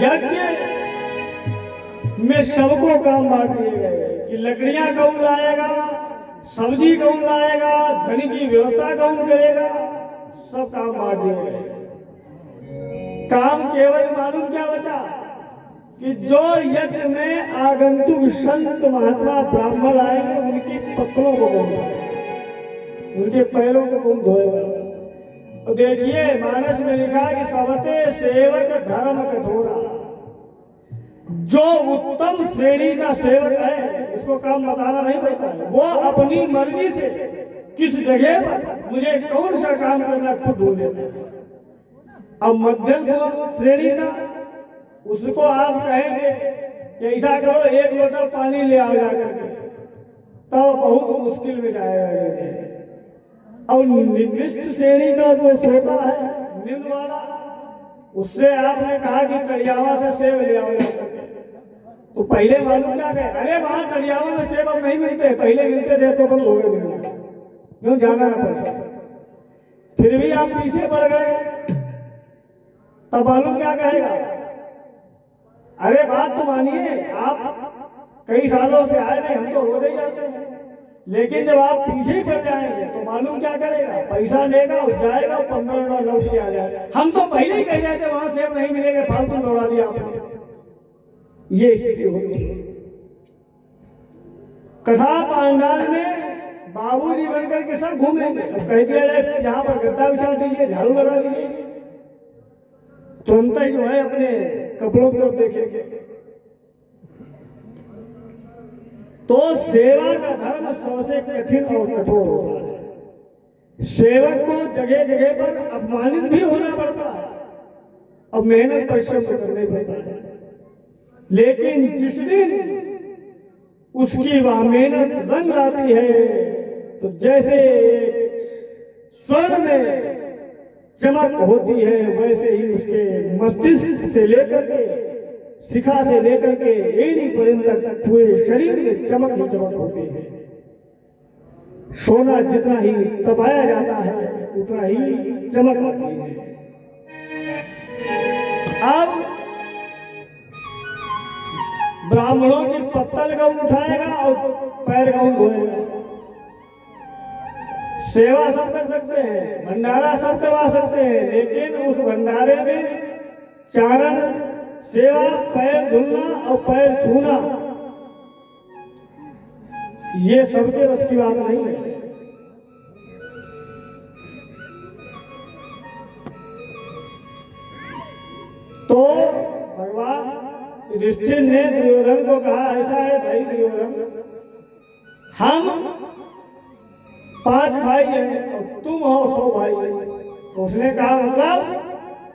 यज्ञ में सबको काम बांट दिए गए कि लकड़ियां कौन लाएगा, सब्जी कौन लाएगा, धन की व्यवस्था कौन करेगा, सब काम बांट दिए गए। काम केवल मालूम क्या बचा कि जो यज्ञ में आगंतुक संत महात्मा ब्राह्मण आएंगे उनकी पत्रों को कौन धोएगा, उनके पैरों को कौन धोएगा। तो देखिए मानस में लिखा कि सबते सेवक धर्म कठोरा, जो उत्तम श्रेणी का सेवक है उसको काम बताना नहीं पड़ता है, वो अपनी मर्जी से किस जगह पर मुझे कौन सा काम करना खुद ढूंढ लेता है। अब मध्यम श्रेणी का उसको आप कहेंगे कि ऐसा करो एक लोटा पानी ले आओ जाकर के, तो बहुत मुश्किल में जाएगा। और निकृष्ट श्रेणी का जो सोता है निम्न वाला, उससे आपने कहा कि टड़ियावा से सेब ले आओ जाकर के, तो पहले मालूम क्या कहे, अरे वहां टड़ियावा में सेब अब नहीं मिलते, पहले मिलते थे तो बंद हो गए मिलना, क्यों जाना ना पड़े। फिर भी आप पीछे पड़ गए, तब मालूम क्या कहेगा, अरे बात तो मानिए आप कई सालों से आए नहीं, हम तो रोज ही जाते हैं, लेकिन जब आप पीछे ही पड़ जाएंगे तो मालूम क्या करेगा, पैसा लेगा और जाएगा, 15 मिनट लौट के आ जाएगा। हम तो पहले ही कह रहे थे वहां सेब नहीं मिलेगा, फालतू दौड़ा दिया आपने। ये स्थिति होती है। कथा पांडाल में बाबूजी बनकर के सब घूमेंगे, अब कह दिया जाए यहाँ पर गद्दा बिछा दीजिए, झाड़ू लगा दीजिए, तुरंत ही जो है अपने कपड़ों की तरफ देखेंगे। तो सेवा का धर्म सबसे कठिन और कठोर होता है। सेवक को जगह जगह पर अपमानित भी होना पड़ता है, अब मेहनत परिश्रम करना पड़ता है, लेकिन जिस दिन उसकी वह मेहनत रंग लाती है तो जैसे स्वर्ण में चमक होती है, वैसे ही उसके मस्तिष्क से लेकर के शिखा से लेकर के एड़ी पर्यंत तक पूरे शरीर में चमक ही चमक होती है। सोना जितना ही तपाया जाता है उतना ही चमक आती है। अब ब्राह्मणों की पत्तल का उठाएगा और पैर का धोएगा। सेवा सब कर सकते हैं, भंडारा सब करवा सकते हैं, लेकिन उस भंडारे में चारण, सेवा, पैर धुलना और पैर छूना ये सबके बस की बात नहीं है। तो भगवान युधिष्ठिर ने दुर्योधन को कहा, ऐसा है भाई दुर्योधन, हम 5 भाई हैं और तुम हो 100 भाई। तो उसने कहा मतलब,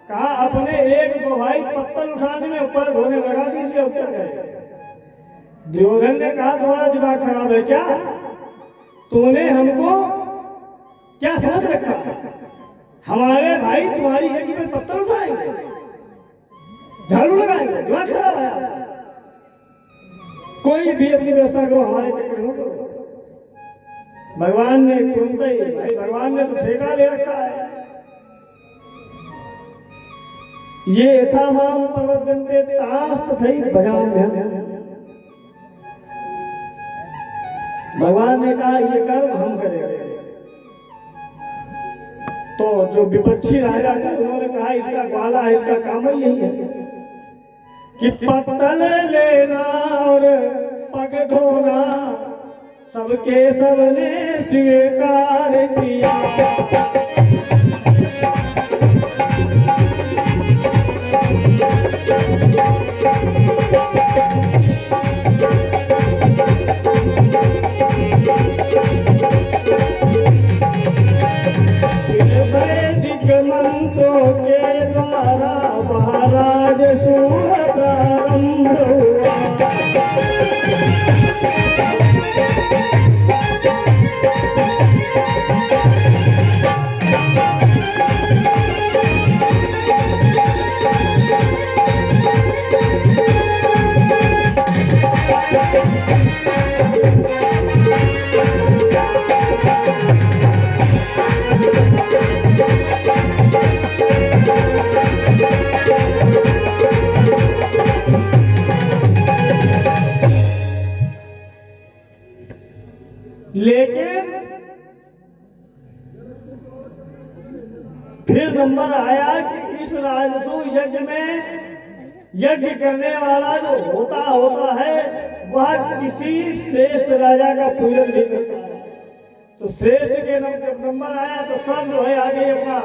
कहा अपने 1-2 भाई पत्तल उठाने में ऊपर धोने लगा दीजिए, और क्या कहे। दुर्योधन ने कहा तुम्हारा दिमाग खराब है क्या, तूने हमको क्या समझ रखा है, हमारे भाई तुम्हारी एक में पत्तल उठाएंगे, झाड़ू लगाएंगे, दिमाग खराब है आपका। कोई भी अपनी व्यवस्था करो, हमारे चक्कर में करो। भगवान ने तुरंत ही, भाई भगवान ने तो ठेका ले रखा है। ये यथा माम प्रवर्तन्ते तास्त तथैव भजाम्यहम्। भगवान ने कहा ये कर्म हम करेंगे। तो जो विपक्षी राजा थे उन्होंने कहा इसका ग्वाला है, इसका काम ही यही है कि पत्तल लेना और पग धोना सबके सबने स्वीकार किया। मंत्रों के द्वारा महाराज सूर प्रारंभ हुआ। लेकिन फिर नंबर आया कि इस राजसू यज्ञ में यज्ञ करने वाला जो होता है वह किसी श्रेष्ठ राजा का पूजन नहीं करता है। तो श्रेष्ठ के नंबर आया तो सब जो है आगे अपना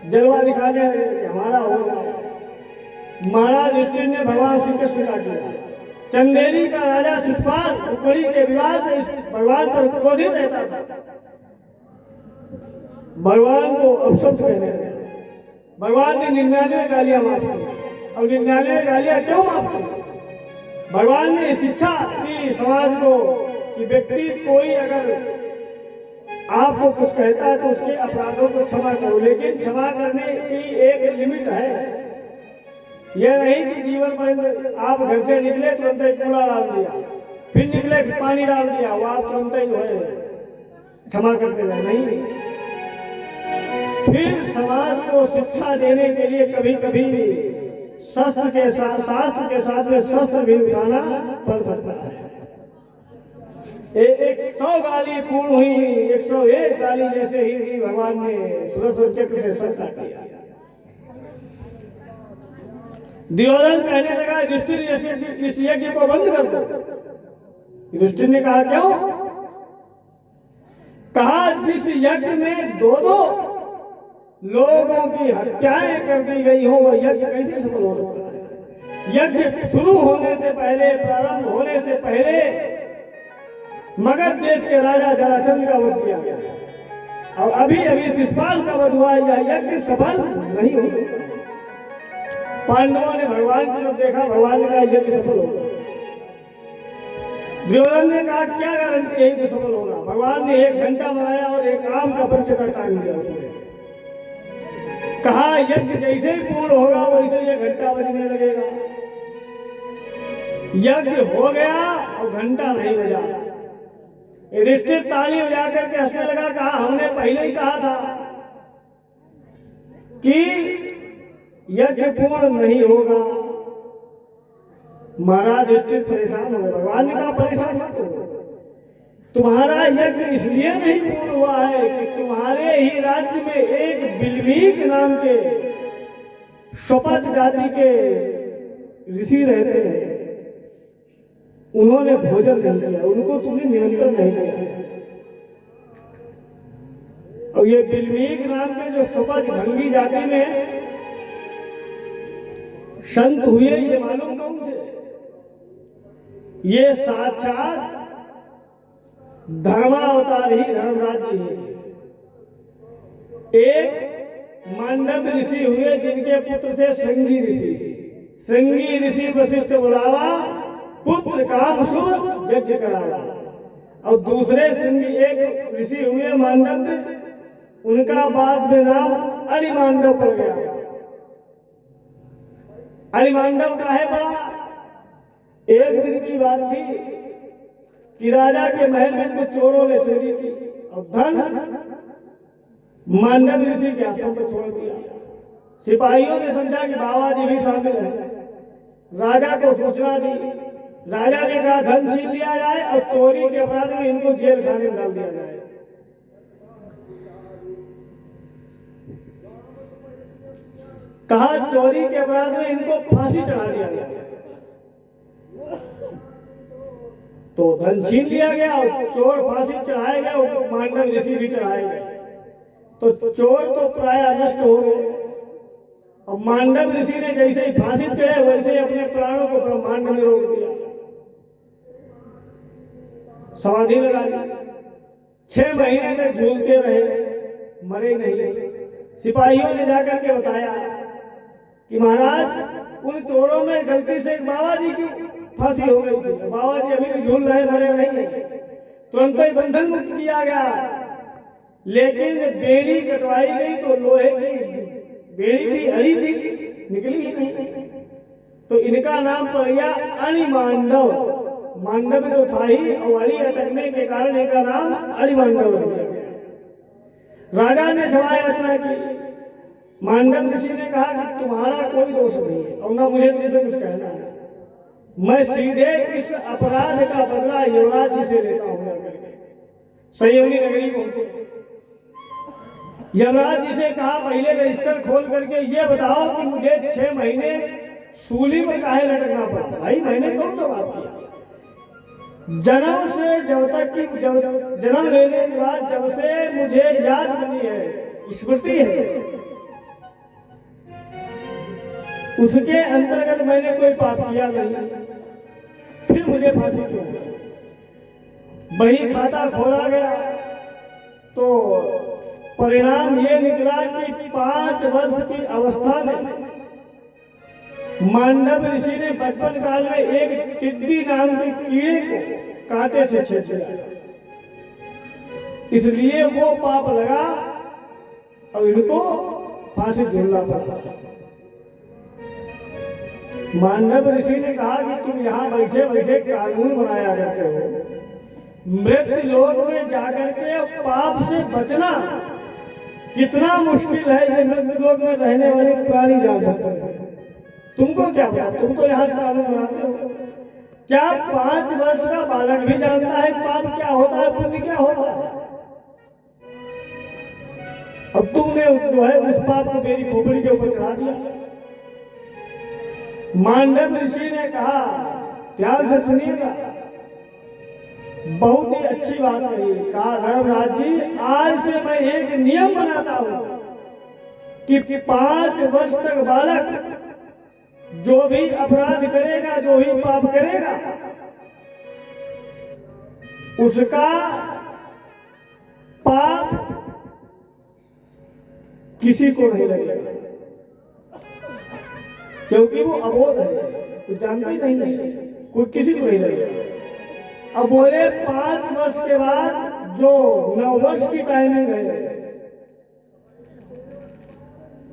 जलवा दिखाने लगे कि हमारा हो जाए। महाराज युधिष्ठिर ने भगवान श्री कृष्ण का किया। चंदेरी का राजा शिशुपाल रुक्मिणी के विवाह से इस भगवान पर क्रोधित रहता था, भगवान को अपशब्द कहने लगा। भगवान ने 99 गालियां माफ की। और 99 गालियां क्यों माफ की? भगवान ने शिक्षा दी समाज को कि व्यक्ति कोई अगर आपको कुछ कहता है तो उसके अपराधों को क्षमा करो, लेकिन क्षमा करने की एक लिमिट है। यह नहीं कि जीवन पर्यंत आप घर से निकले तुरंत ही कूड़ा डाल दिया, फिर निकले फिर पानी डाल दिया, वो आप तुरंत ही जो है क्षमा करते रहे, नहीं। फिर समाज को शिक्षा देने के लिए कभी कभी शास्त्र के साथ में शस्त्र भी उठाना पड़ सकता है। 100 गाली पूर्ण हुई, 101 गाली जैसे ही भगवान ने सुदर्शन चक्र से सर काट दिया। दुर्योधन कहने लगा युधिष्ठिर इस यज्ञ को बंद कर दो। युधिष्ठिर ने कहा क्यों? कहा जिस यज्ञ में दो लोगों की हत्याएं कर दी गई हो वह यज्ञ कैसे सफल हो सकता है? यज्ञ शुरू होने से पहले, प्रारंभ होने से पहले मगध देश के राजा जरासंध का वध किया गया और अभी शिशुपाल का वध हुआ। यह यज्ञ सफल नहीं हो सकता। पांडवों ने भगवान की तरफ देखा, भगवान ने कहा यज्ञ सफल होगा। दुर्योधन ने कहा क्या गारंटी है तो सफल होगा? भगवान ने 1 घंटा मंगाया और एक आम का वृक्ष का टाइम दिया उसमें। कहा यज्ञ जैसे ही पूर्ण होगा वैसे 1 घंटा बजने लगेगा। यज्ञ हो गया और घंटा नहीं बजा। युधिष्ठिर ताली बजा करके हंसने लगा। कहा हमने पहले ही कहा था कि यज्ञ पूर्ण नहीं होगा। महाराज युधिष्ठिर परेशान हो गए। भगवान ने कहा परेशान मत हो, तुम्हारा यज्ञ इसलिए नहीं पूर्ण हुआ है कि तुम्हारे ही राज्य में एक बिल्मीक नाम के शपथ जाति के ऋषि रहते हैं, उन्होंने भोजन नहीं किया, उनको तुमने निमंत्रण नहीं दिया। और ये बिल्मीक नाम के जो शपथ भंगी जाति में संत हुए ये मालूम कौन थे? ये साक्षात धर्मावतार ही धर्मराज जी है। एक मांडव ऋषि हुए जिनके पुत्र थे श्रृंगी ऋषि। श्रृंगी ऋषि वशिष्ठ बुलावा, पुत्र काम शुभ यज्ञ करावा। और दूसरे श्रृंगी एक ऋषि हुए मांडव, उनका बाद में नाम अरिमांडव पड़ गया। अरिमांडव काहे पड़ा? एक दिन की बात थी कि राजा के महल में कुछ चोरों ने चोरी की और धन मांडव ऋषि के आश्रम पर छोड़ दिया। सिपाहियों ने समझा कि बाबा जी भी शामिल है, राजा को सूचना दी। राजा ने कहा धन छीन लिया जाए और चोरी के अपराध में इनको जेल खाने में डाल दिया जाए। कहा चोरी के अपराध में इनको फांसी चढ़ा दिया गया। तो धन छीन लिया गया और चोर फांसी चढ़ाए गए और मांडव ऋषि भी चढ़ाए गए। तो चोर तो प्राय नष्ट हो गए और मांडव ऋषि ने जैसे ही फांसी चढ़े वैसे ही अपने प्राणों को ब्रह्मांड में रोक दिया, समाधि लगा ली। 6 महीने तक झूलते रहे, मरे नहीं। सिपाहियों ने जाकर के बताया कि महाराज उन चोरों में गलती से बाबा जी की फांसी हो गई थी, बाबा जी अभी भी झूल रहे, मरे नहीं है। तुरंत ही बंधन मुक्त किया गया, लेकिन बेड़ी कटवाई गई तो लोहे की बेड़ी थी, अड़ी थी, निकली ही नहीं। तो इनका नाम पड़ गया अणिमांडव। मांडव तो था ही और अड़ी अटकने के कारण इनका नाम अणिमांडव रख दिया गया। राजा ने सभा याचना की। मांडव ऋषि ने कहा कि तुम्हारा कोई दोष नहीं है और ना मुझे तुमसे कुछ कहना है, मैं सीधे इस अपराध का बदला युवराज जी से लेता हूँ करके। संजीवनी नगरी पहुंचे। यमराज जी से कहा पहले रजिस्टर खोल करके ये बताओ कि मुझे 6 महीने सूली में काहे लटकना पड़ा। भाई मैंने कौन सा पाप किया? जन्म से जब तक कि जन्म लेने के बाद जब से मुझे याद बनी है, स्मृति है, उसके अंतर्गत मैंने कोई पाप किया नहीं, फिर मुझे फांसी क्यों? वही खाता खोला गया तो परिणाम ये निकला कि 5 वर्ष की अवस्था में मांडव ऋषि ने बचपन काल में एक टिड्डी नाम के कीड़े को कांटे से छेद दिया था, इसलिए वो पाप लगा और इनको फांसी झूलना पड़ा। मांडव ऋषि ने कहा कि तुम यहाँ बैठे बैठे कानून बनाया करते हो, मृत्यु लोक में जाकर के पाप से बचना कितना मुश्किल है, ये मृत्यु लोक में रहने वाले प्राणी जान सकते हैं। तुमको क्या पता? तुम तो यहाँ से कानून बनाते हो। क्या 5 वर्ष का बालक भी जानता है पाप क्या होता है, पुण्य क्या होता है? अब तुमने जो है उस पाप को मेरी खोपड़ी के ऊपर चढ़ा दिया। मांडव ऋषि ने कहा, ध्यान से सुनिएगा, बहुत ही अच्छी बात कही। कहा धर्मराज जी, आज से मैं एक नियम बनाता हूं कि 5 वर्ष तक बालक जो भी अपराध करेगा, जो भी पाप करेगा, उसका पाप किसी को नहीं लगेगा, क्योंकि वो अबोध है, कुछ जानता ही नहीं है, कोई किसी को नहीं लगेगा। अब बोले 5 वर्ष के बाद जो 9 वर्ष की टाइमिंग है,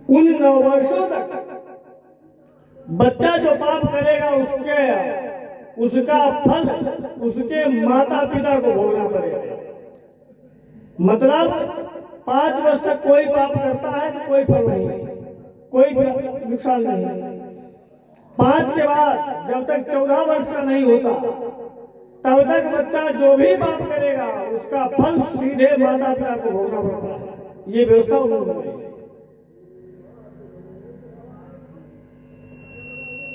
उन 9 वर्षों तक बच्चा जो पाप करेगा उसका फल उसके माता पिता को भोगना पड़ेगा। मतलब 5 वर्ष तक कोई पाप करता है तो कोई फल नहीं, कोई नुकसान नहीं। 5 के बाद जब तक 14 वर्ष का नहीं होता तब तक बच्चा जो भी पाप करेगा उसका फल सीधे माता पिता को भोगना पड़ता है। ये व्यवस्था उन्होंने बनाई।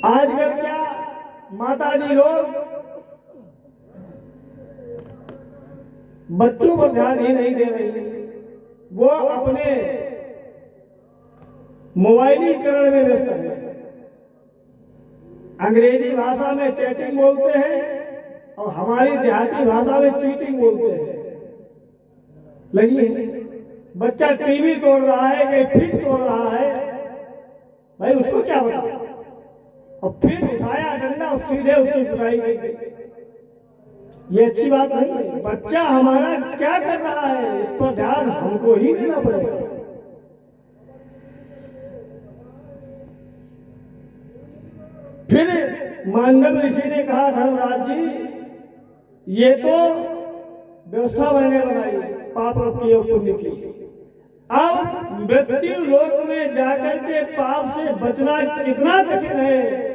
आजकल क्या माताजी लोग बच्चों पर ध्यान ही नहीं दे रही, वो अपने मोबाइलीकरण में व्यस्त है। अंग्रेजी भाषा में चैटिंग बोलते हैं और हमारी देहाती भाषा में चीटिंग बोलते हैं। लगी है, बच्चा टीवी तोड़ रहा है, कहीं फ्रिज तोड़ रहा है, भाई उसको क्या बता? और फिर उठाया डंडा और सीधे उसकी पिटाई की। ये अच्छी बात नहीं है। बच्चा हमारा क्या कर रहा है, इस पर ध्यान हमको ही देना पड़ेगा। फिर मांडव ऋषि ने कहा, धर्मराज जी, ये तो व्यवस्था मैंने बनाई पाप की और पुण्य की। अब मृत्यु लोक में जाकर के पाप से बचना कितना कठिन है,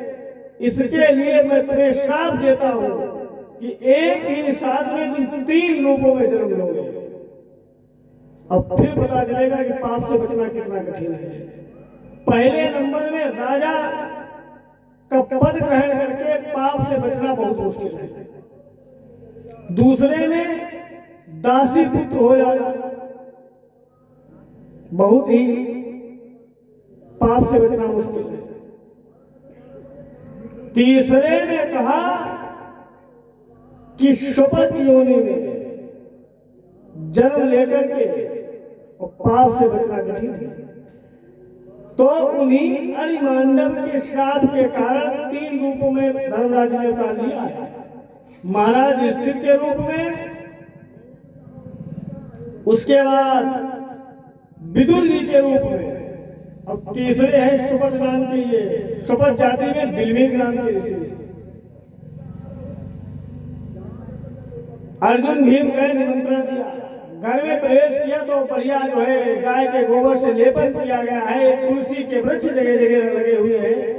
इसके लिए मैं तुम्हें श्राप देता हूं कि एक ही साथ में तुम 3 रूपों में जन्म लोगे। अब फिर पता चलेगा कि पाप से बचना कितना कठिन है। पहले नंबर में राजा का पद ग्रहण करके पाप से बचना बहुत मुश्किल है। दूसरे में दासी पुत्र हो जाना बहुत ही पाप से बचना मुश्किल है। तीसरे ने कहा कि शपथ योनि में जन्म लेकर के और पाप से बचना कठिन है। तो उन्हीं अरिमांडव के श्राप के कारण 3 रूपों में धर्मराज ने उतार लिया है। महाराज युधिष्ठिर के रूप में, उसके बाद विदुर जी के रूप में, और तीसरे हैं शपथ नाम के, ये शपथ जाति में बिल्मीक नाम के ऋषि। अर्जुन भीम गए, निमंत्रण दिया, घर में प्रवेश किया तो बढ़िया जो है गाय के गोबर से लेपन किया गया है, तुलसी के वृक्ष जगह जगह लगे हुए हैं,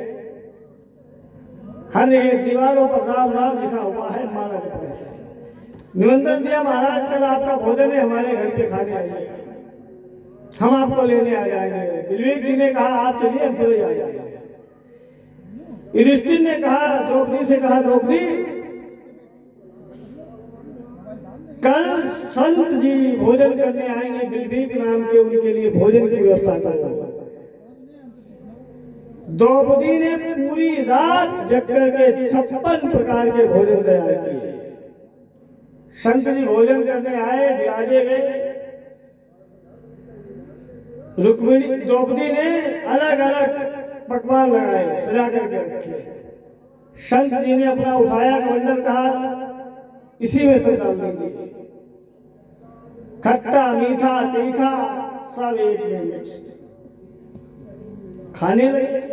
हर जगह दीवारों पर राम राम लिखा हुआ है, माला जप रहे हैं। निमंत्रण दिया, महाराज कल आपका भोजन है, हमारे घर पे खाने आइए, हम आपको लेने आ जाएंगे। बिल्वीक जी ने कहा आप चलिए, हम चले आ जाएंगे। युधिष्ठिर ने कहा, द्रौपदी से कहा, द्रौपदी कल संत जी भोजन करने आएंगे, बिल्वीक नाम के, उनके लिए भोजन की व्यवस्था करो। द्रौपदी ने पूरी रात जग करके 56 प्रकार के भोजन तैयार किए। संत जी भोजन करने आए, विराजे गए। रुक्मिणी द्रौपदी ने अलग अलग पकवान लगाए, सजा करके रखे। संत जी ने अपना उठाया कमंडल, कहा इसी में सब डाल दीजिए, खट्टा मीठा तीखा सब एक में मिक्स। खाने लगे।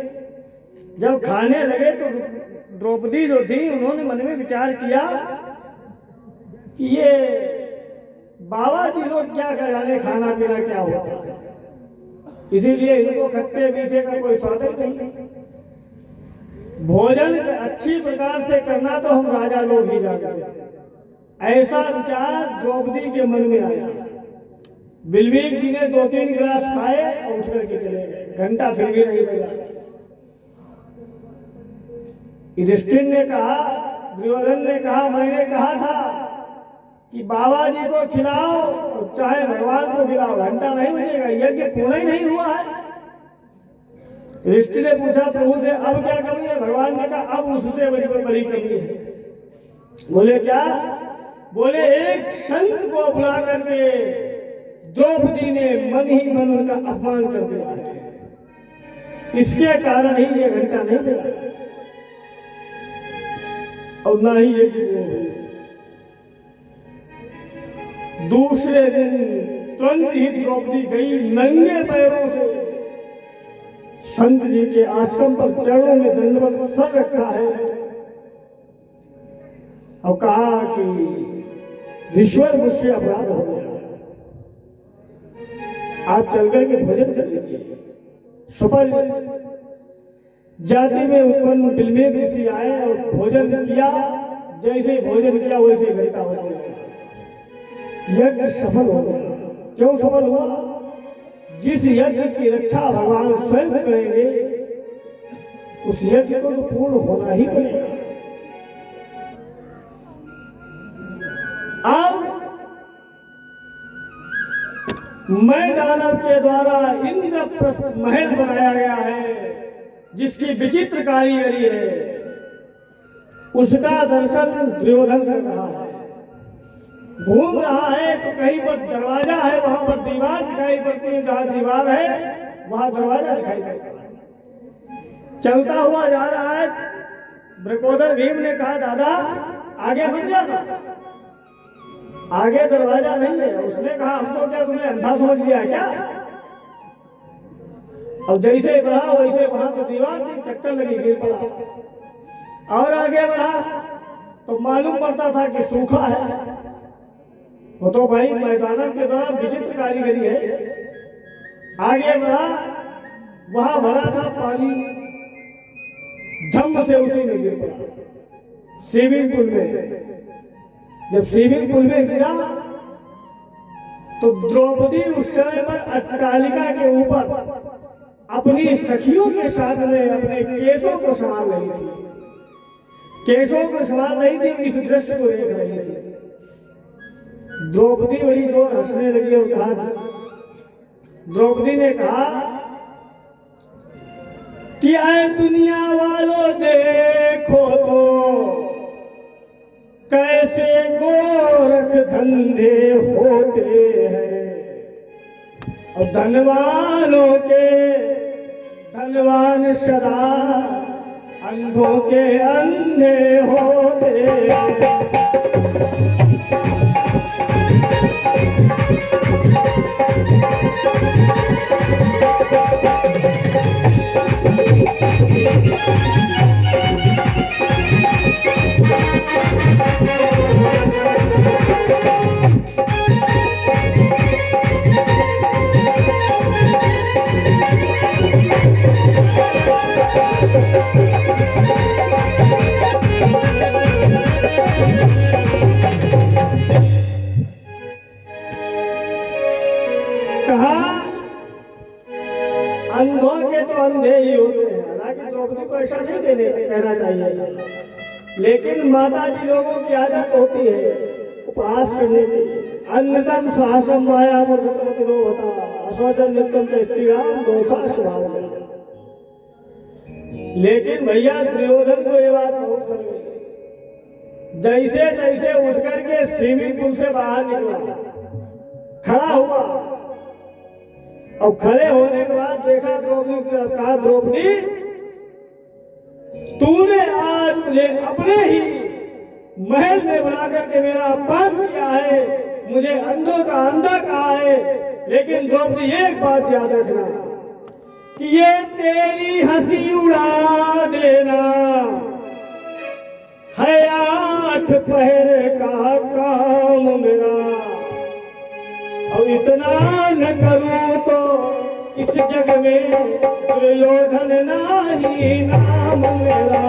जब खाने लगे तो द्रौपदी जो थी, उन्होंने मन में विचार किया कि ये बाबा जी लोग क्या जाने खाना पीना क्या होता है, इसीलिए इनको खट्टे मीठे का कोई स्वाद ही नहीं। भोजन अच्छी प्रकार से करना तो हम राजा लोग ही जानते हैं। ऐसा विचार द्रौपदी के मन में आया। बिल्वीक जी ने 2-3 गिलास खाए और उठ करके चले गए। घंटा फिर भी नहीं बजा। युधिष्ठिर ने कहा, दुर्योधन ने कहा, मैंने कहा था कि बाबा जी को खिलाओ और चाहे भगवान को खिलाओ, घंटा नहीं बजेगा, यज्ञ पूर्ण ही नहीं हुआ है। युधिष्ठिर ने पूछा प्रभु से, अब क्या कमी है? भगवान ने कहा, अब उससे बड़ी कमी है। बोले क्या? बोले एक संत को बुला करके द्रौपदी ने मन ही मन उनका अपमान कर दिया है, इसके कारण ही ये घंटा नहीं बजा और ना ही ये हुई। दूसरे दिन तुरंत ही द्रौपदी गई, नंगे पैरों से संत जी के आश्रम पर चरणों में दंडवत सर रखा है और कहा कि ईश्वर मुझसे अपराध हो गया, आप चल करके भोजन कर लीजिए। सुपल जाति में उत्पन्न बिल्वीक ऋषि आए और भोजन किया। जैसे भोजन किया वैसे घंटा बज गया। यज्ञ सफल हो गया। क्यों सफल हुआ? जिस यज्ञ की रक्षा भगवान स्वयं करेंगे, उस यज्ञ को तो पूर्ण होना ही पड़ेगा। अब मैं दानव के द्वारा इंद्रप्रस्थ महल बनाया गया है, जिसकी विचित्र कारीगरी है, उसका दर्शन दुर्योधन कर रहा है। घूम रहा है तो कहीं पर दरवाजा है, वहां पर दीवार दिखाई पड़ती है, जहां दीवार है वहां दरवाजा दिखाई पड़ता है। चलता हुआ जा रहा है। वृकोदर भीम ने कहा, दादा आगे बढ़ जाना, आगे दरवाजा नहीं है। उसने कहा, हमको क्या तुमने अंधा समझ लिया क्या? अब जैसे बढ़ा वैसे वहां तो दीवार थी, टक्कर लगी, गिर पड़ा। और आगे बढ़ा तो मालूम पड़ता था कि सूखा है। वो तो भाई मैदान के दौरान विचित्र कारीगरी है। आगे बढ़ा, वहां भरा था पानी, झम से उसी में गिर पड़ा स्विमिंग पूल में। जब स्विमिंग पूल में गिरा तो द्रौपदी उस समय पर अट्टालिका के ऊपर अपनी सखियों के साथ में अपने केशों को संभाल रही थी। केशों को संभाल रही थी, इस दृश्य को देख रही थी। द्रौपदी बड़ी जोर हंसने लगी और कहा, द्रौपदी ने कहा कि आए दुनिया वालों देखो तो कैसे गोरख धंधे होते हैं, और धनवानों के धनवान सदा अंधों के अंधे होते हैं। ऐसा नहीं कहना चाहिए। लेकिन माता जी लोगों की आदत होती है उपहास करने की। अन्नतम साहसम माया मूर्खतम तिरोधता असोचन नित्यम च स्त्रीणाम दोषा स्वभाव। लेकिन भैया दुर्योधन को ये बात बहुत कर गई। जैसे तैसे उठ करके स्विमिंग पूल से बाहर निकला, खड़ा हुआ और खड़े होने के बाद देखा द्रौपदी की तरफ, कहा द्रौपदी तूने आज मुझे अपने ही महल में बना करके मेरा अपमान किया है, मुझे अंधों का अंधा कहा है। लेकिन द्रौपदी एक बात याद रखना कि ये तेरी हंसी उड़ा देना है 8 पहर का काम मेरा, और इतना न करूं तो इस जग में दुर्योधन नाही नाम मेरा।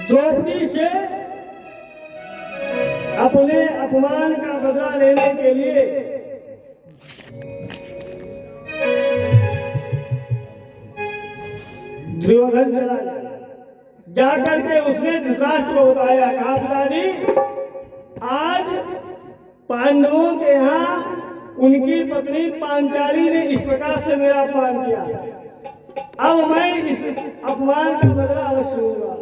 द्रौपदी से अपने अपमान का बदला लेने के लिए दुर्योधन चला गया। जाकर के उसने धृतराष्ट्र को बताया, कहा पिताजी आज पांडवों के यहाँ उनकी पत्नी पांचाली ने इस प्रकार से मेरा अपमान किया, अब मैं इस अपमान का बदला अवश्य लूंगा।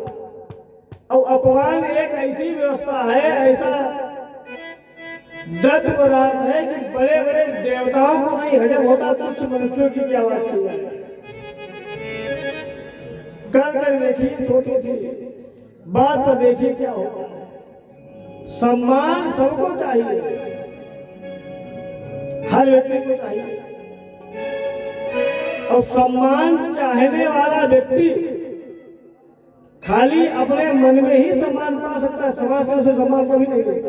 और अपमान एक ऐसी व्यवस्था है, ऐसा द्रव्य पदार्थ है कि बड़े बड़े देवताओं को नहीं हजम होता, कुछ मनुष्यों की क्या बात की जाए। कर देखिए, छोटी सी बात पर देखिए क्या होता है। सम्मान सबको चाहिए, हर व्यक्ति को चाहिए, और सम्मान चाहने वाला व्यक्ति खाली अपने मन में ही सम्मान पा सकता है, समाज से उसे सम्मान कभी नहीं मिलता।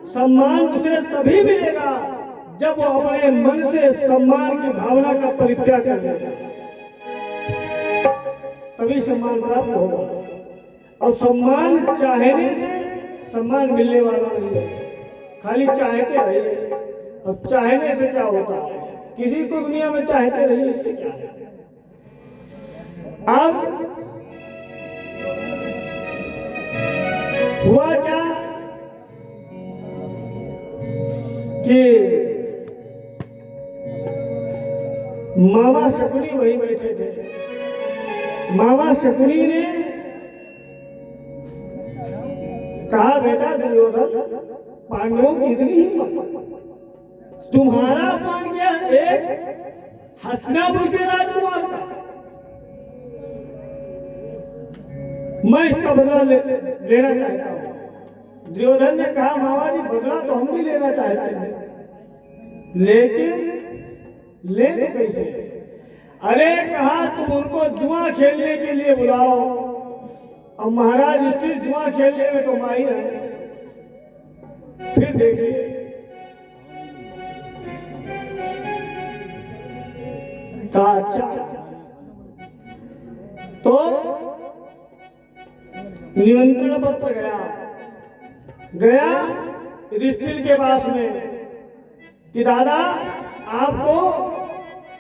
सम्मान उसे तभी मिलेगा जब वो अपने मन से सम्मान की भावना का परित्याग कर देगा, तभी सम्मान प्राप्त होगा। और सम्मान चाहने से सम्मान मिलने वाला नहीं है, खाली चाहते रहिए। और चाहने से क्या होता है, किसी को दुनिया में चाहते रहिए, इससे क्या है। अब हुआ क्या कि मामा शकुनी वहीं बैठे थे। मामा शकुनी ने कहा, बेटा दुर्योधन पांडवों की इतनी हिम्मत, तुम्हारा अपमान किया एक हस्तिनापुर के राजकुमार का, मैं इसका बदला लेना चाहता हूं। दुर्योधन ने कहा, मामा जी बदला तो हम भी लेना चाहते हैं, लेकिन ले तो कैसे। अरे कहा तुम उनको जुआ खेलने के लिए बुलाओ, और महाराज युधिष्ठिर जुआ खेलने में तो माहिर है, फिर देखिए। कहा अच्छा, तो निमंत्रण पत्र गया युधिष्ठिर के पास में कि दादा आपको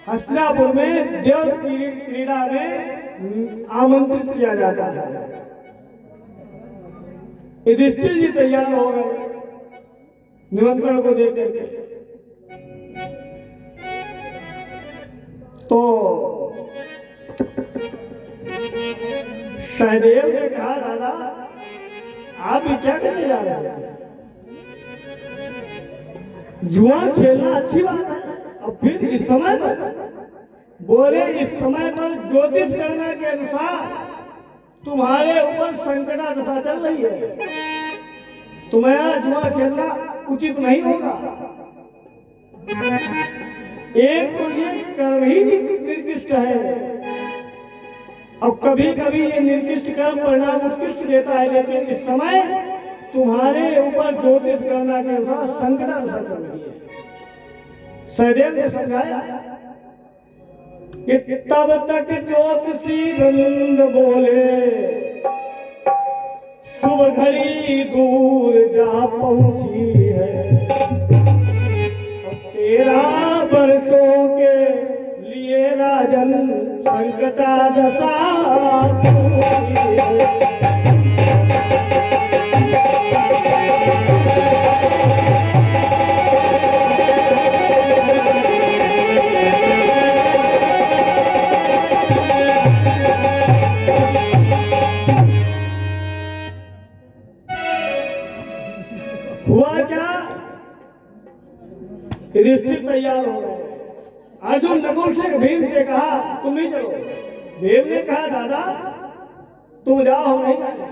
हस्तिनापुर में देव क्रीड़ा में आमंत्रित किया जाता है। युधिष्ठिर जी तैयार हो गए निमंत्रण को देख करके। तो सहदेव ने कहा, दादा आप ये क्या करने जा रहे हैं, जुआ खेलना अच्छी बात है, और फिर इस समय पर बोले, इस समय पर ज्योतिष गणना के अनुसार तुम्हारे ऊपर संकटा दशा चल रही है, तुम्हारा जुआ खेलना उचित नहीं होगा। एक तो ये कर्म ही निर्दिष्ट है, अब कभी कभी ये निर्दिष्ट कर्म परिणाम उत्कृष्ट देता है, लेकिन इस समय तुम्हारे ऊपर ज्योतिष गणना के अनुसार संकट असर कर रही है। सहदेव ने समझाया कि तब तक ज्योतिषी वृंद बोले शुभ घड़ी दूर जा पहुंची है, 13 वर्षों के लिए राजन संकटा दशा टूटी है। हुआ क्या, युधिष्ठिर तैयार हो गए। अर्जुन नकुल से भीम से कहा तुम नहीं चलो। भीम ने कहा दादा तुम जाओ, हम नहीं जाएंगे।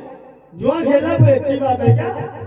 जुआ खेलना कोई अच्छी बात है क्या?